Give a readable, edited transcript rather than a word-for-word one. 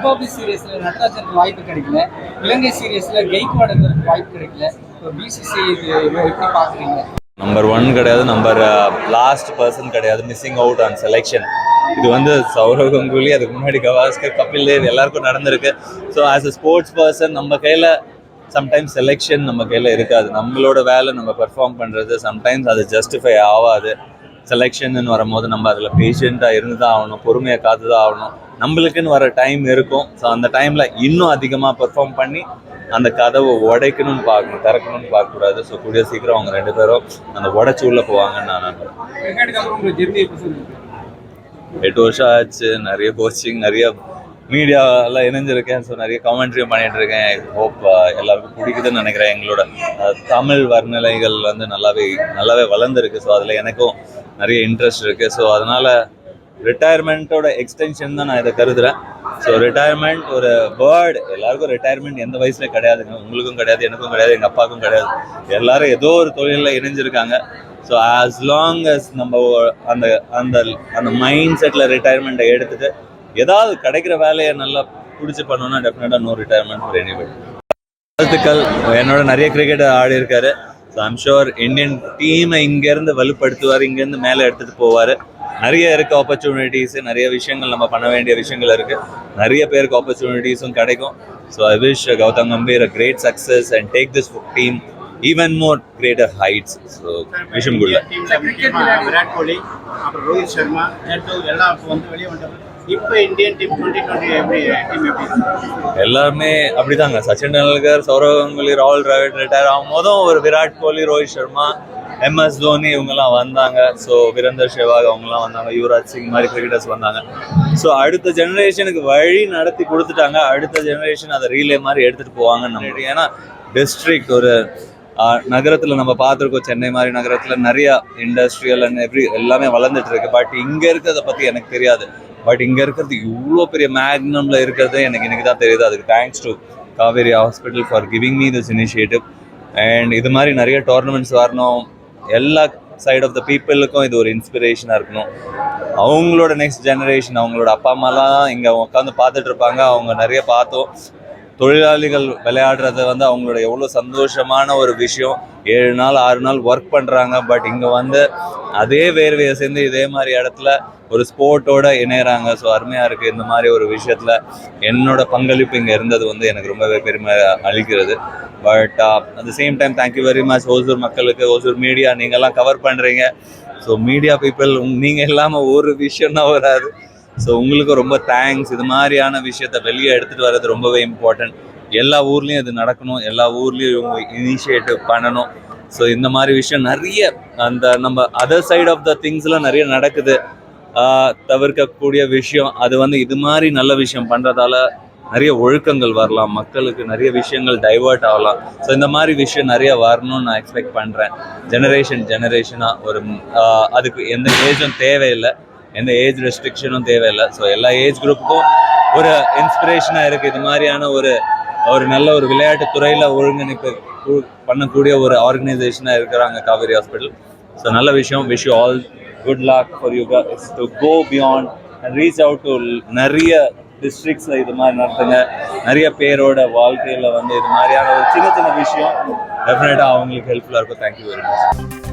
Republic சீரியஸ்ல நடராஜனுக்கு வாய்ப்பு கிடைக்கல, இலங்கை சீரியஸ்ல கெய்க்வாடுக்கு வாய்ப்பு கிடைக்கல. இப்போ பிசிசி எப்படி பாக்குறீங்க? நம்பர் 1 கிடையாது, நம்பர் லாஸ்ட் பர்சன் கிடையாது, மிஸ்ஸிங் அவுட் ஆன் செலெக்ஷன். இது வந்து சௌரவ் கங்குலி, அதுக்கு முன்னாடி கவாஸ்கர், கபில் தேவ் எல்லாருக்கும் நடந்திருக்கு. So as a sports person நம்ம கையில் சம்டைம்ஸ் செலெக்ஷன் நம்ம கையில் இருக்காது. நம்மளோட வேலை நம்ம பெர்ஃபார்ம் பண்ணுறது, சம்டைம்ஸ் அது ஜஸ்டிஃபை ஆகாது. செலெக்ஷன் வரும்போது நம்ம அதில் பேஷண்ட்டாக இருந்து தான் ஆகணும், பொறுமையை காத்து தான் ஆகணும். நம்மளுக்குன்னு வர டைம் இருக்கும். ஸோ அந்த டைமில் இன்னும் அதிகமாக பெர்ஃபார்ம் பண்ணி அந்த கதவை உடைக்கணும்னு பார்க்கணும், திறக்கணும்னு பார்க்கக்கூடாது. ஸோ கூடிய சீக்கிரம் அவங்க 2 பேரும் அந்த உடைச்சி உள்ளே போவாங்கன்னு நான் நம்புறேன். 8 வருஷம் ஆச்சு, நிறைய கோச்சிங், நிறைய மீடியாவில் இணைஞ்சிருக்கேன். ஸோ நிறைய கமெண்ட்ரியும் பண்ணிகிட்டு இருக்கேன். ஹோப் எல்லாருக்கும் பிடிக்குதுன்னு நினைக்கிறேன். எங்களோட தமிழ் வர்ணனைகள் வந்து நல்லாவே வளர்ந்துருக்கு. ஸோ அதில் எனக்கும் நிறைய இன்ட்ரெஸ்ட் இருக்குது. ஸோ அதனால் ரிட்டையர்மெண்ட்டோட எக்ஸ்டென்ஷன் தான் நான் இதை கருதுகிறேன். ஸோ ரிட்டையர்மெண்ட் ஒரு வேர்டு, எல்லாருக்கும் ரிட்டையர்மெண்ட் எந்த வயசுல கிடையாதுங்க. உங்களுக்கும் கிடையாது, எனக்கும் கிடையாது, எங்கள் அப்பாவுக்கும் கிடையாது. எல்லாரும் ஏதோ ஒரு தொழிலில் இணைஞ்சிருக்காங்க. ஸோ ஆஸ் லாங் அஸ் நம்ம அந்த அந்த அந்த மைண்ட் செட்டில் ரிட்டையர்மெண்ட்டை எடுத்துகிட்டு ஏதாவது கிடைக்கிற வேலையை நல்லா பிடிச்சி பண்ணோன்னா டெஃபினட்டாக நோ ரிட்டையர்மெண்ட் ஃபார் எனிபடி. வாழ்த்துக்கள். என்னோட நிறைய கிரிக்கெட் ஆடி இருக்காரு. ஸோ ஐம் ஷுர் இந்தியன் டீமை இங்கேருந்து வலுப்படுத்துவார், இங்கேருந்து மேலே எடுத்துகிட்டு போவார். நிறைய இருக்குது ஆப்பர்ச்சுனிட்டிஸு, நிறைய விஷயங்கள் நம்ம பண்ண வேண்டிய விஷயங்கள் இருக்குது. நிறைய பேருக்கு ஆப்பர்ச்சுனிட்டிஸும் கிடைக்கும். So I wish Gautam Gambhir a great success and take this team even more greater heights. So wish him good luck. Virat Kohli, அப்புறம் ரோஹித் சர்மா, ஜட்டு எல்லாம் வந்து வெளியே வந்துட்டாங்க. இப்போ இந்தியன் டீம் 2020 எப்படி எல்லாருமே அப்படிதாங்க. சச்சின் டெண்டுல்கர், சௌரவ் கங்குலி, ராகுல் டிராவிட் ரிட்டையர் ஆகும் போதும் ஒரு விராட் கோலி, ரோஹித் சர்மா, MS தோனி இவங்கெல்லாம் வந்தாங்க. ஸோ வீரேந்தர் சேவாக் அவங்கெல்லாம் வந்தாங்க, யுவராஜ் சிங் மாதிரி கிரிக்கெட்டர்ஸ் வந்தாங்க. ஸோ அடுத்த ஜெனரேஷனுக்கு வழி நடத்தி கொடுத்துட்டாங்க. அடுத்த ஜெனரேஷன் அதை ரீலே மாதிரி எடுத்துகிட்டு போவாங்கன்னு நம்ம. ஏன்னா டிஸ்ட்ரிக்ட் ஒரு நகரத்தில் நம்ம பார்த்துருக்கோம், சென்னை மாதிரி நகரத்தில் நிறைய இண்டஸ்ட்ரியல் அண்ட் எல்லாமே வளர்ந்துட்டு இருக்கு. பட் இங்கே இருக்கிறத பற்றி எனக்கு தெரியாது. பட் இங்கே இருக்கிறது இவ்வளோ பெரிய மேக்னமில் இருக்கிறது எனக்கு இன்னைக்கு தான் தெரியுது. அதுக்கு thanks to Kaveri hospital for giving me this initiative. And இது மாதிரி நிறைய டோர்னமெண்ட்ஸ் வரணும். எல்லா சைட் ஆஃப் த பீப்புளுக்கும் இது ஒரு இன்ஸ்பிரேஷனாக இருக்கணும். அவங்களோட நெக்ஸ்ட் ஜெனரேஷன், அவங்களோட அப்பா அம்மாலாம் இங்கே உட்காந்து பார்த்துட்டு இருப்பாங்க. அவங்க நிறைய பார்த்தோம். தொழிலாளிகள் விளையாடுறது வந்து அவங்களோட எவ்வளோ சந்தோஷமான ஒரு விஷயம். 7 நாள் 6 நாள் ஒர்க் பண்ணுறாங்க. பட் இங்கே வந்து அதே வேர்வையை சேர்ந்து இதே மாதிரி இடத்துல ஒரு ஸ்போர்ட்டோட இணையறாங்க. ஸோ அருமையாக இருக்குது. இந்த மாதிரி ஒரு விஷயத்தில் என்னோட பங்களிப்பு இங்கே இருந்தது வந்து எனக்கு ரொம்பவே பெருமை அளிக்கிறது. But at the same time thank you very much Hosur மக்களுக்கு, ஓசூர் மீடியா, நீங்கள்லாம் கவர் பண்ணுறீங்க. ஸோ மீடியா பீப்புள், நீங்கள் இல்லாமல் ஒரு விஷயம்னா வராது. ஸோ உங்களுக்கு ரொம்ப தேங்க்ஸ். இது மாதிரியான விஷயத்த வெளியே எடுத்துகிட்டு வர்றது ரொம்பவே இம்பார்ட்டன்ட். எல்லா ஊர்லேயும் இது நடக்கணும், எல்லா ஊர்லேயும் இவங்க இனிஷியேட்டிவ் பண்ணணும். ஸோ இந்த மாதிரி விஷயம் நிறைய அந்த நம்ம அதர் சைட் ஆஃப் த திங்ஸ்லாம் நிறைய நடக்குது. தவிர்க்கக்கூடிய விஷயம் அது வந்து இது மாதிரி நல்ல விஷயம் பண்ணுறதால நிறைய ஒழுக்கங்கள் வரலாம், மக்களுக்கு நிறைய விஷயங்கள் டைவர்ட் ஆகலாம். ஸோ இந்த மாதிரி விஷயம் நிறைய வரணும்னு நான் எக்ஸ்பெக்ட் பண்ணுறேன். ஜெனரேஷனாக ஒரு அதுக்கு எந்த ஏஜும் தேவையில்லை, எந்த ஏஜ் ரெஸ்ட்ரிக்ஷனும் தேவையில்லை. ஸோ எல்லா ஏஜ் குரூப்புக்கும் ஒரு இன்ஸ்பிரேஷனாக இருக்குது. இது மாதிரியான ஒரு நல்ல ஒரு விளையாட்டு துறையில் ஒருங்கிணைப்பு பண்ணக்கூடிய ஒரு ஆர்கனைசேஷனாக இருக்கிறாங்க காவேரி ஹாஸ்பிட்டல். ஸோ நல்ல விஷயம். Wish you all good luck for you guys to go beyond and reach out to நிறைய டிஸ்ட்ரிக்ட்ஸில் இது மாதிரி நடத்துங்க. நிறைய பேரோட வாழ்க்கையில் வந்து இது மாதிரியான ஒரு சின்ன விஷயம் டெஃபினட்டாக அவங்களுக்கு ஹெல்ப்ஃபுல்லாக இருக்கும். Thank you very much.